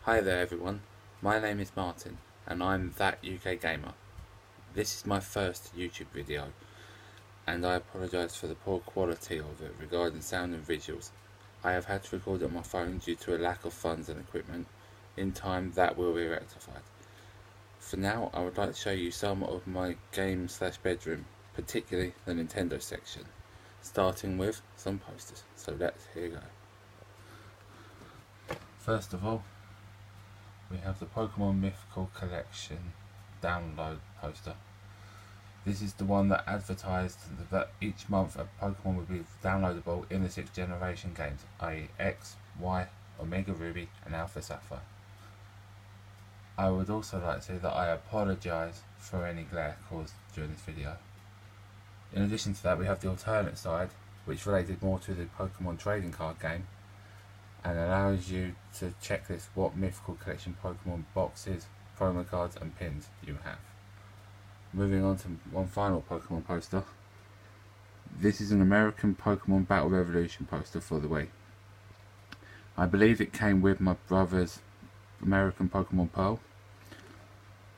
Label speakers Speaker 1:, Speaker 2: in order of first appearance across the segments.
Speaker 1: Hi there everyone, my name is Martin and I'm That UK Gamer. This is my first YouTube video and I apologise for the poor quality of it regarding sound and visuals. I have had to record it on my phone due to a lack of funds and equipment. In time that will be rectified. For now I would like to show you some of my game/bedroom, particularly the Nintendo section, starting with some posters. So here you go. First of all, we have the Pokemon Mythical Collection download poster. This is the one that advertised that each month a Pokemon would be downloadable in the 6th generation games, i.e. X, Y, Omega Ruby and Alpha Sapphire. I would also like to say that I apologise for any glare caused during this video. In addition to that, we have the alternate side, which related more to the Pokemon trading card game and allows you to checklist what Mythical Collection Pokemon boxes, promo cards and pins you have. Moving on to one final Pokemon poster. This is an American Pokemon Battle Revolution poster for the Wii. I believe it came with my brother's American Pokemon Pearl.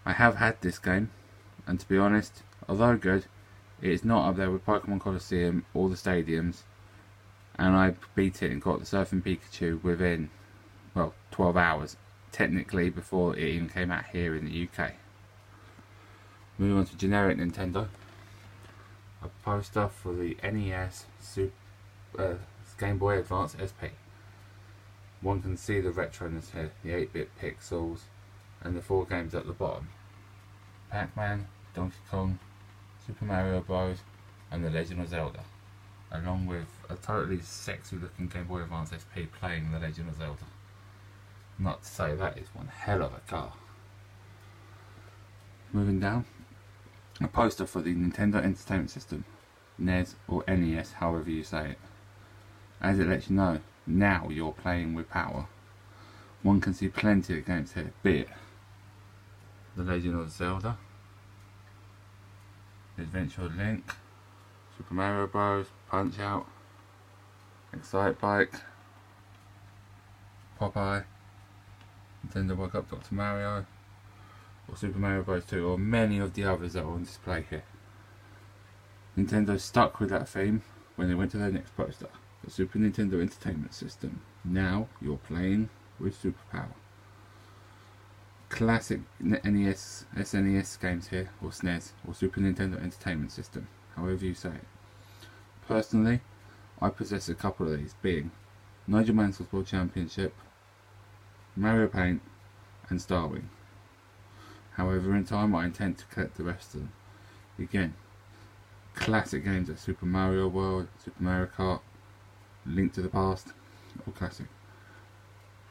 Speaker 1: I have had this game, and to be honest, although good, it is not up there with Pokemon Colosseum or the stadiums, and I beat it and got the Surfing Pikachu within, well, 12 hours, technically before it even came out here in the UK. Moving on to generic Nintendo, a poster for the NES Game Boy Advance SP. One can see the retroness here, the 8-bit pixels and the 4 games at the bottom. Pac-Man, Donkey Kong, Super Mario Bros and The Legend of Zelda, along with a totally sexy looking Game Boy Advance SP playing The Legend of Zelda. Not to say that is one hell of a car. Moving down, a poster for the Nintendo Entertainment System, NES or NES, however you say it, as it lets you know now you're playing with power. One can see plenty of games here, be it The Legend of Zelda, The Adventure of Link, Super Mario Bros, Punch Out, Excite Bike, Popeye, Nintendo World Cup Dr. Mario, or Super Mario Bros 2, or many of the others that are on display here. Nintendo stuck with that theme when they went to their next poster, the Super Nintendo Entertainment System. Now you're playing with superpower. Classic NES, SNES games here, or SNES, or Super Nintendo Entertainment System, however you say it. Personally, I possess a couple of these, being Nigel Mansell's World Championship, Mario Paint and Starwing. However, in time I intend to collect the rest of them. Again, classic games like Super Mario World, Super Mario Kart, Link to the Past, all classic.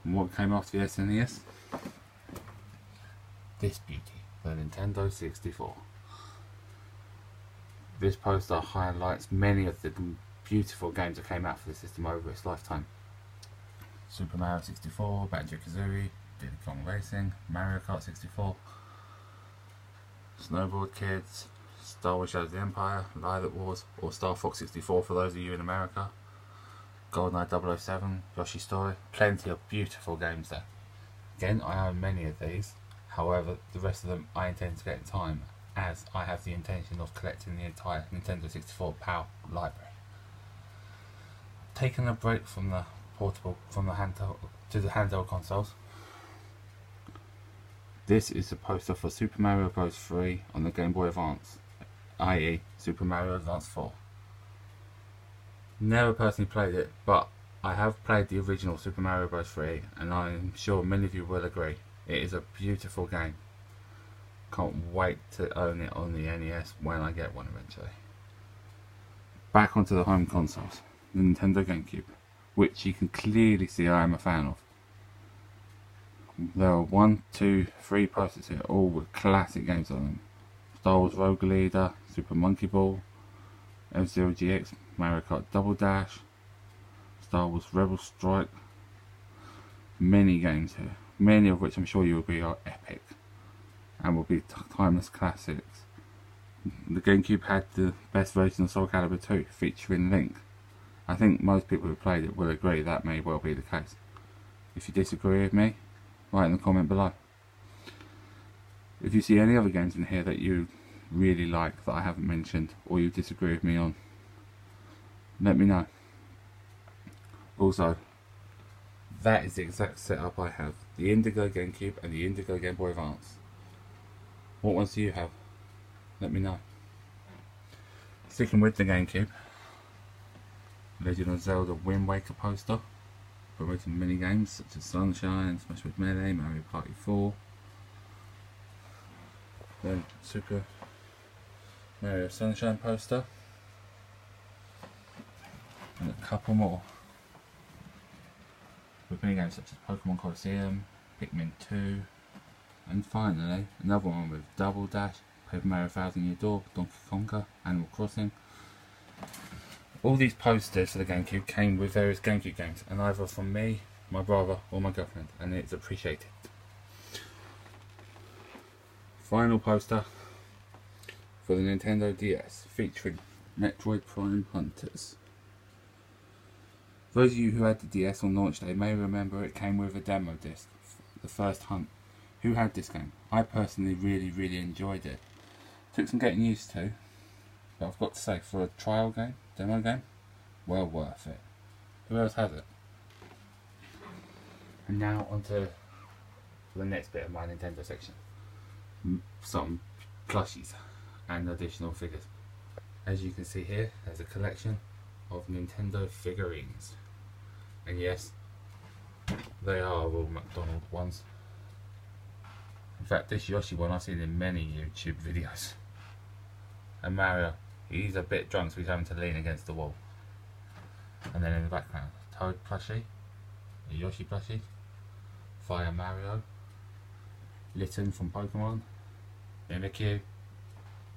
Speaker 1: And what came after the SNES? This beauty, the Nintendo 64. This poster highlights many of the beautiful games that came out for the system over its lifetime. Super Mario 64, Banjo-Kazooie, Diddy Kong Racing, Mario Kart 64, Snowboard Kids, Star Wars Shadows of the Empire, Lilac Wars, or Star Fox 64 for those of you in America, GoldenEye 007, Yoshi's Story, plenty of beautiful games there. Again, I own many of these, however the rest of them I intend to get in time, as I have the intention of collecting the entire Nintendo 64 Power library. Taking a break from the handheld to the handheld consoles. This is the poster for Super Mario Bros 3 on the Game Boy Advance, i.e. Super Mario Advance 4. Never personally played it, but I have played the original Super Mario Bros 3 and I'm sure many of you will agree. It is a beautiful game. Can't wait to own it on the NES when I get one eventually. Back onto the home consoles, the Nintendo GameCube, which you can clearly see I am a fan of. There are 1, 2, 3 posters here, all with classic games on them. Star Wars Rogue Leader, Super Monkey Ball, F-Zero GX, Mario Kart Double Dash, Star Wars Rebel Strike. Many games here, many of which I'm sure you will be are epic and will be timeless classics. The GameCube had the best version of Soul Calibur 2 featuring Link. I think most people who played it will agree that may well be the case. If you disagree with me, write in the comment below. If you see any other games in here that you really like that I haven't mentioned, or you disagree with me on, let me know. Also, that is the exact setup I have. The Indigo GameCube and the Indigo Game Boy Advance. What ones do you have? Let me know. Sticking with the GameCube, Legend of Zelda Wind Waker poster, promoting mini games such as Sunshine, Smash Bros. Melee, Mario Party 4. Then Super Mario Sunshine poster, and a couple more with mini games such as Pokemon Colosseum, Pikmin 2, and finally another one with Double Dash, Paper Mario 1000 Year Door, Donkey Konga, Animal Crossing. All these posters for the GameCube came with various GameCube games, and either from me, my brother, or my girlfriend, and it's appreciated. Final poster for the Nintendo DS, featuring Metroid Prime Hunters. Those of you who had the DS on launch day may remember it came with a demo disc, the first hunt. Who had this game? I personally really enjoyed it. Took some getting used to, but I've got to say, for a trial game, demo game, well worth it. Who else has it? And now onto the next bit of my Nintendo section. Some plushies and additional figures. As you can see here, there's a collection of Nintendo figurines, and yes, they are all McDonald's ones. In fact, this Yoshi one I've seen in many YouTube videos. And Mario, he's a bit drunk, so he's having to lean against the wall. And then in the background, Toad plushie, a Yoshi plushie, Fire Mario, Litten from Pokemon, Mimikyu,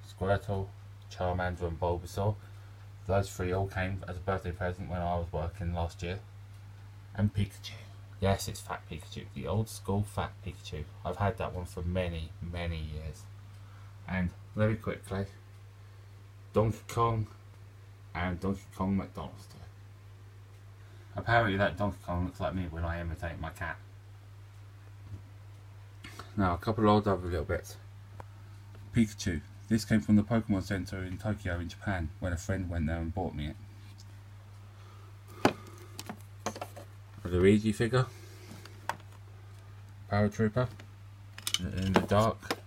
Speaker 1: Squirtle, Charmander and Bulbasaur. Those three all came as a birthday present when I was working last year. And Pikachu. Yes, it's Fat Pikachu, the old school Fat Pikachu. I've had that one for many years. And very quickly, Donkey Kong and Donkey Kong McDonald's toy. Apparently that Donkey Kong looks like me when I imitate my cat. Now a couple of other little bits. Pikachu. This came from the Pokemon Center in Tokyo in Japan when a friend went there and bought me it. A Luigi figure. Paratrooper. In the dark,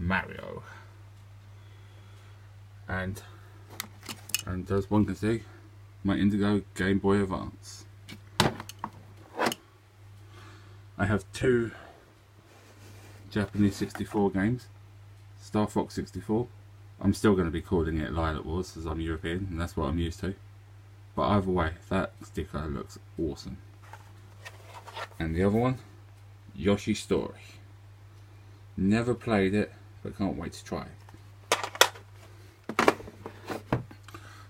Speaker 1: Mario. And as one can see, my Indigo Game Boy Advance. I have two Japanese 64 games. Star Fox 64. I'm still going to be calling it Lilac Wars as I'm European and that's what I'm used to. But either way, that sticker looks awesome. And the other one, Yoshi Story. Never played it, but can't wait to try it.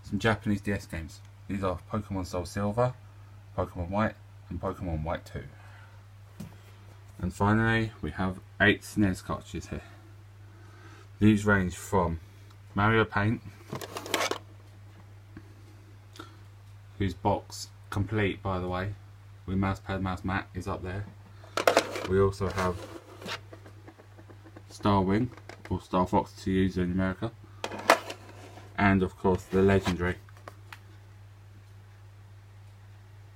Speaker 1: Some Japanese DS games. These are Pokemon Soul Silver, Pokemon White, and Pokemon White 2. And finally, we have 8 SNES cartridges here. These range from Mario Paint, whose box, complete by the way, with mousepad, mouse mat, is up there. We also have Starwing, or Star Fox to use in America, and of course the legendary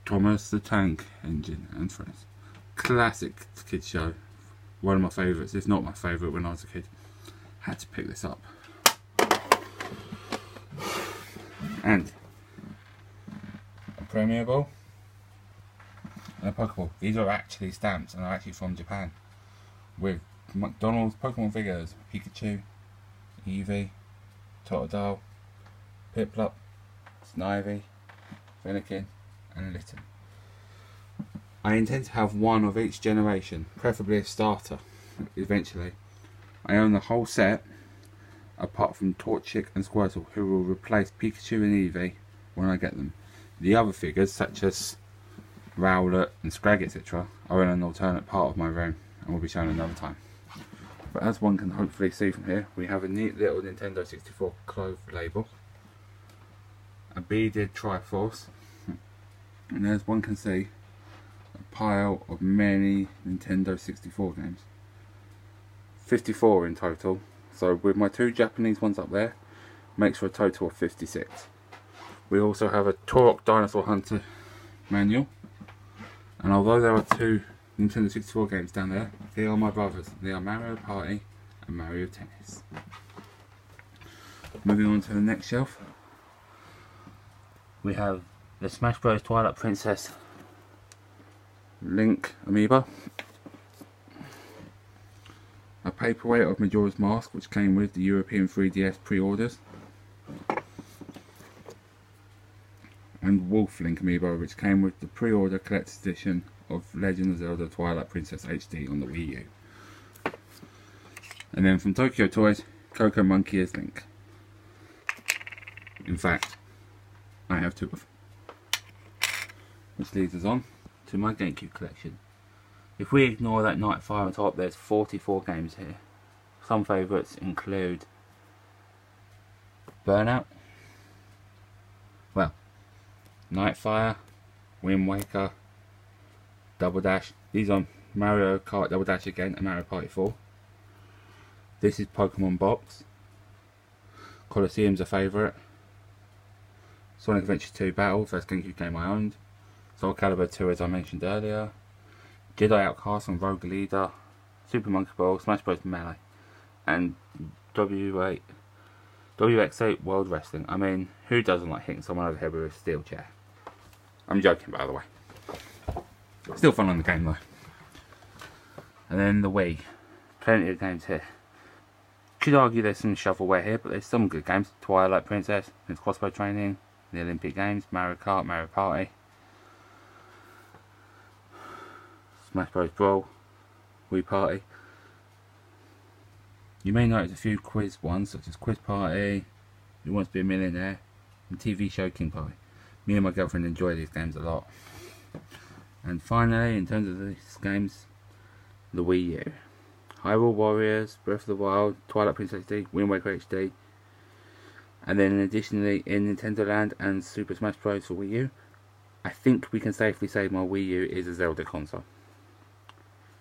Speaker 1: Thomas the Tank Engine and Friends. Classic kids show, one of my favourites, if not my favourite when I was a kid. Had to pick this up. And a Premier Ball and a Pokeball. These are actually stamps and are actually from Japan, with McDonald's Pokemon figures, Pikachu, Eevee, Totodile, Piplup, Snivy, Fennekin and Litten. I intend to have one of each generation, preferably a starter, eventually. I own the whole set, apart from Torchic and Squirtle, who will replace Pikachu and Eevee when I get them. The other figures, such as Rowlet and Scrag, etc., are in an alternate part of my room and will be shown another time. But as one can hopefully see from here, we have a neat little Nintendo 64 clove label, a beaded Triforce, and as one can see, a pile of many Nintendo 64 games. 54 in total. So with my 2 Japanese ones up there, makes for a total of 56. We also have a Turok Dinosaur Hunter manual. And although there are 2 Nintendo 64 games down there, they are my brothers. They are Mario Party and Mario Tennis. Moving on to the next shelf, we have the Smash Bros. Twilight Princess Link amiibo, a paperweight of Majora's Mask which came with the European 3DS pre-orders, and Wolf Link amiibo which came with the pre-order collector's edition of Legend of Zelda Twilight Princess HD on the Wii U. And then from Tokyo Toys, Coco Monkey as Link. In fact, I have 2 of them. Which leads us on to my GameCube collection. If we ignore that Nightfire on top, there's 44 games here. Some favourites include Burnout, well, Nightfire, Wind Waker, Double Dash. These are Mario Kart Double Dash again and Mario Party 4. This is Pokemon Box. Colosseum's a favourite. Sonic Adventure 2 Battle, first GameCube game I owned. Soul Calibur 2 as I mentioned earlier. Jedi Outcast and Rogue Leader. Super Monkey Ball, Smash Bros. Melee. And WX8 World Wrestling. I mean, who doesn't like hitting someone over the head with a steel chair? I'm joking, by the way. Still fun on the game though. And then the Wii. Plenty of games here. Could argue there's some shovelware here, but there's some good games. Twilight Princess, there's Crossbow Training, the Olympic Games, Mario Kart, Mario Party, Smash Bros. Brawl, Wii Party. You may notice a few quiz ones, such as Quiz Party, Who Wants to Be a Millionaire, and TV Show King Party. Me and my girlfriend enjoy these games a lot. And finally, in terms of these games, the Wii U. Hyrule Warriors, Breath of the Wild, Twilight Princess HD, Wind Waker HD, and then additionally in Nintendo Land and Super Smash Bros. For Wii U, I think we can safely say my Wii U is a Zelda console.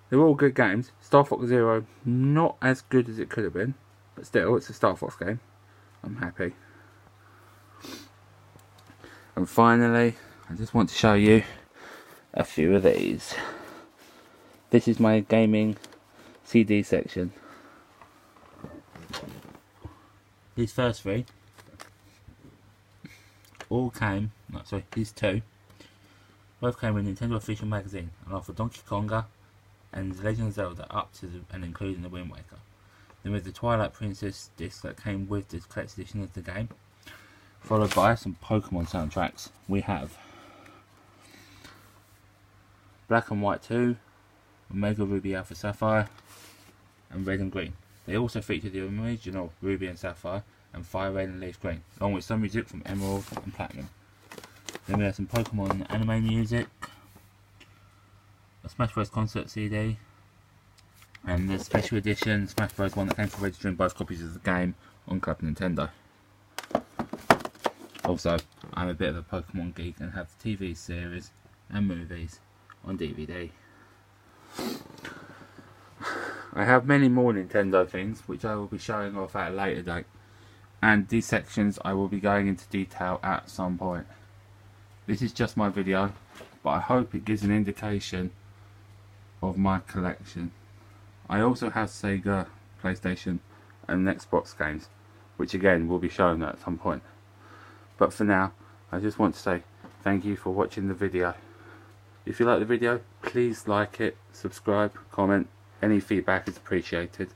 Speaker 1: They're all good games. Star Fox Zero, not as good as it could have been, but still, it's a Star Fox game. I'm happy. And finally, I just want to show you a few of these. This is my gaming CD section. These first 3 all came, these 2 both came with Nintendo Official Magazine and offer Donkey Konga and The Legend of Zelda up to and including the Wind Waker. Then with the Twilight Princess disc that came with the collector's edition of the game, followed by some Pokemon soundtracks. We have Black and White 2, Omega Ruby Alpha Sapphire, and Red and Green. They also feature the original Ruby and Sapphire and Fire Red and Leaf Green, along with some music from Emerald and Platinum. Then we have some Pokemon anime music, a Smash Bros. Concert CD, and the special edition Smash Bros. One that came for registering both copies of the game on Club Nintendo. Also, I'm a bit of a Pokemon geek and have TV series and movies on DVD. I have many more Nintendo things which I will be showing off at a later date, and these sections I will be going into detail at some point. This is just my video, but I hope it gives an indication of my collection. I also have Sega, PlayStation and Xbox games, which again will be shown at some point. But for now, I just want to say thank you for watching the video. If you like the video, please like it, subscribe, comment. Any feedback is appreciated.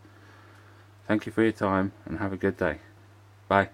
Speaker 1: Thank you for your time and have a good day. Bye.